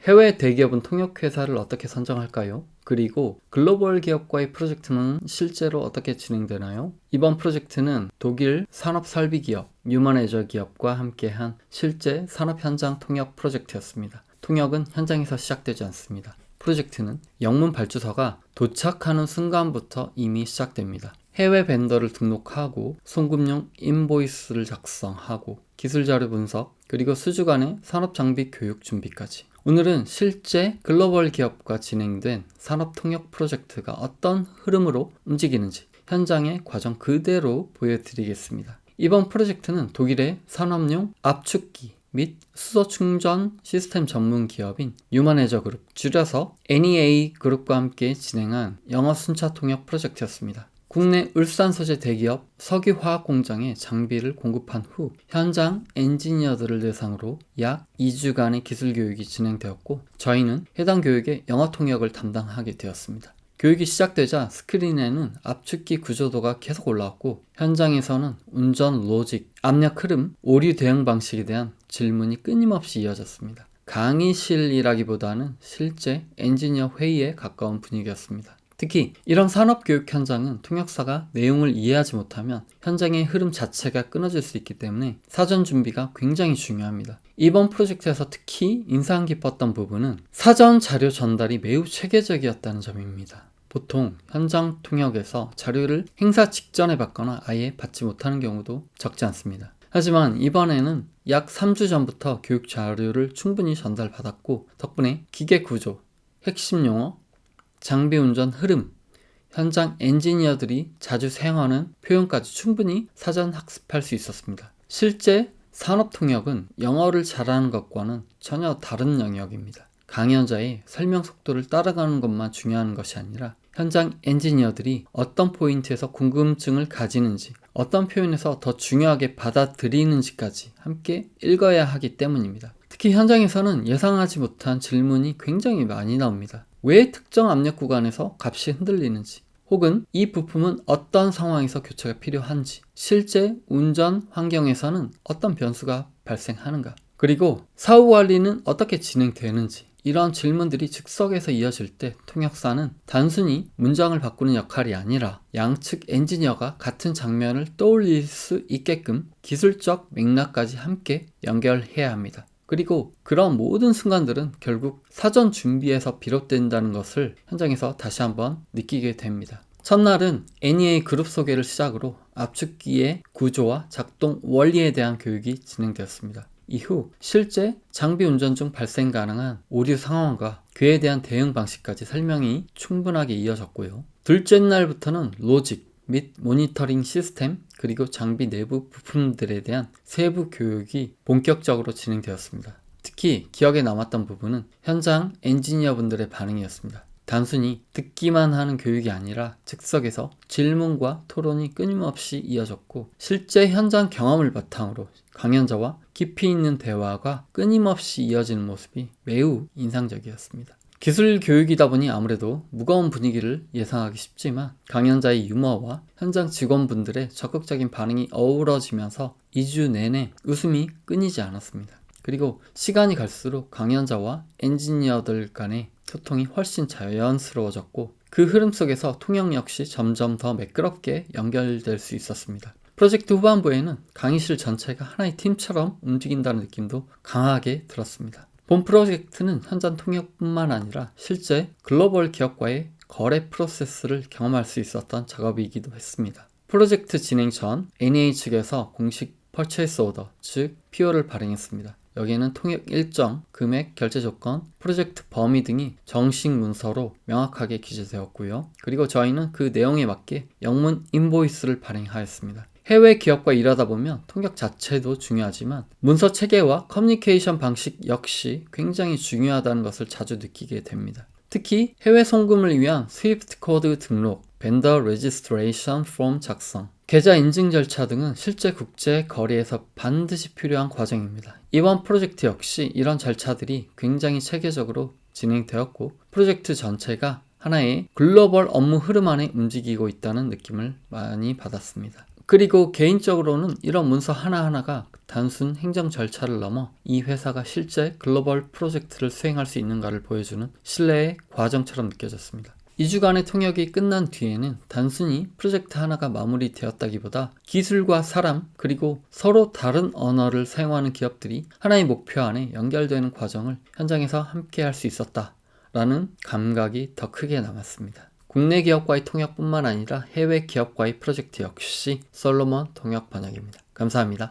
해외 대기업은 통역회사를 어떻게 선정할까요? 그리고 글로벌 기업과의 프로젝트는 실제로 어떻게 진행되나요? 이번 프로젝트는 독일 산업설비기업, 뉴머네저 기업과 함께한 실제 산업 현장 통역 프로젝트였습니다. 통역은 현장에서 시작되지 않습니다. 프로젝트는 영문 발주서가 도착하는 순간부터 이미 시작됩니다. 해외 벤더를 등록하고 송금용 인보이스를 작성하고 기술자료 분석, 그리고 수주 간의 산업장비 교육 준비까지. 오늘은 실제 글로벌 기업과 진행된 산업통역 프로젝트가 어떤 흐름으로 움직이는지 현장의 과정 그대로 보여드리겠습니다. 이번 프로젝트는 독일의 산업용 압축기 및 수소 충전 시스템 전문 기업인 뉴머네저 그룹, 줄여서 NEA 그룹과 함께 진행한 영어 순차 통역 프로젝트였습니다. 국내 울산 소재 대기업 석유화학 공장에 장비를 공급한 후 현장 엔지니어들을 대상으로 약 2주간의 기술 교육이 진행되었고, 저희는 해당 교육의 영어 통역을 담당하게 되었습니다. 교육이 시작되자 스크린에는 압축기 구조도가 계속 올라왔고, 현장에서는 운전 로직, 압력 흐름, 오류 대응 방식에 대한 질문이 끊임없이 이어졌습니다. 강의실이라기보다는 실제 엔지니어 회의에 가까운 분위기였습니다. 특히 이런 산업교육 현장은 통역사가 내용을 이해하지 못하면 현장의 흐름 자체가 끊어질 수 있기 때문에 사전 준비가 굉장히 중요합니다. 이번 프로젝트에서 특히 인상 깊었던 부분은 사전 자료 전달이 매우 체계적이었다는 점입니다. 보통 현장 통역에서 자료를 행사 직전에 받거나 아예 받지 못하는 경우도 적지 않습니다. 하지만 이번에는 약 3주 전부터 교육 자료를 충분히 전달받았고, 덕분에 기계 구조, 핵심 용어, 장비 운전 흐름, 현장 엔지니어들이 자주 사용하는 표현까지 충분히 사전 학습할 수 있었습니다. 실제 산업통역은 영어를 잘하는 것과는 전혀 다른 영역입니다. 강연자의 설명 속도를 따라가는 것만 중요한 것이 아니라 현장 엔지니어들이 어떤 포인트에서 궁금증을 가지는지, 어떤 표현에서 더 중요하게 받아들이는지까지 함께 읽어야 하기 때문입니다. 특히 현장에서는 예상하지 못한 질문이 굉장히 많이 나옵니다. 왜 특정 압력 구간에서 값이 흔들리는지, 혹은 이 부품은 어떤 상황에서 교체가 필요한지, 실제 운전 환경에서는 어떤 변수가 발생하는가, 그리고 사후 관리는 어떻게 진행되는지, 이런 질문들이 즉석에서 이어질 때 통역사는 단순히 문장을 바꾸는 역할이 아니라 양측 엔지니어가 같은 장면을 떠올릴 수 있게끔 기술적 맥락까지 함께 연결해야 합니다. 그리고 그런 모든 순간들은 결국 사전 준비에서 비롯된다는 것을 현장에서 다시 한번 느끼게 됩니다. 첫날은 NEA 그룹 소개를 시작으로 압축기의 구조와 작동 원리에 대한 교육이 진행되었습니다. 이후 실제 장비 운전 중 발생 가능한 오류 상황과 그에 대한 대응 방식까지 설명이 충분하게 이어졌고요. 둘째 날부터는 로직 및 모니터링 시스템, 그리고 장비 내부 부품들에 대한 세부 교육이 본격적으로 진행되었습니다. 특히 기억에 남았던 부분은 현장 엔지니어분들의 반응이었습니다. 단순히 듣기만 하는 교육이 아니라 즉석에서 질문과 토론이 끊임없이 이어졌고, 실제 현장 경험을 바탕으로 강연자와 깊이 있는 대화가 끊임없이 이어지는 모습이 매우 인상적이었습니다. 기술 교육이다 보니 아무래도 무거운 분위기를 예상하기 쉽지만 강연자의 유머와 현장 직원분들의 적극적인 반응이 어우러지면서 2주 내내 웃음이 끊이지 않았습니다. 그리고 시간이 갈수록 강연자와 엔지니어들 간의 소통이 훨씬 자연스러워졌고, 그 흐름 속에서 통역 역시 점점 더 매끄럽게 연결될 수 있었습니다. 프로젝트 후반부에는 강의실 전체가 하나의 팀처럼 움직인다는 느낌도 강하게 들었습니다. 본 프로젝트는 현장 통역뿐만 아니라 실제 글로벌 기업과의 거래 프로세스를 경험할 수 있었던 작업이기도 했습니다. 프로젝트 진행 전 NEA 측에서 공식 퍼체이스 오더, 즉 PO를 발행했습니다. 여기에는 통역 일정, 금액, 결제 조건, 프로젝트 범위 등이 정식 문서로 명확하게 기재되었고요. 그리고 저희는 그 내용에 맞게 영문 인보이스를 발행하였습니다. 해외 기업과 일하다 보면 통역 자체도 중요하지만 문서 체계와 커뮤니케이션 방식 역시 굉장히 중요하다는 것을 자주 느끼게 됩니다. 특히 해외 송금을 위한 스위프트 코드 등록, 벤더 레지스트레이션 폼 작성, 계좌 인증 절차 등은 실제 국제 거래에서 반드시 필요한 과정입니다. 이번 프로젝트 역시 이런 절차들이 굉장히 체계적으로 진행되었고, 프로젝트 전체가 하나의 글로벌 업무 흐름 안에 움직이고 있다는 느낌을 많이 받았습니다. 그리고 개인적으로는 이런 문서 하나하나가 단순 행정 절차를 넘어 이 회사가 실제 글로벌 프로젝트를 수행할 수 있는가를 보여주는 신뢰의 과정처럼 느껴졌습니다. 2주간의 통역이 끝난 뒤에는 단순히 프로젝트 하나가 마무리되었다기보다 기술과 사람 그리고 서로 다른 언어를 사용하는 기업들이 하나의 목표 안에 연결되는 과정을 현장에서 함께 할 수 있었다라는 감각이 더 크게 남았습니다. 국내 기업과의 통역뿐만 아니라 해외 기업과의 프로젝트 역시 솔로몬 통역 번역입니다. 감사합니다.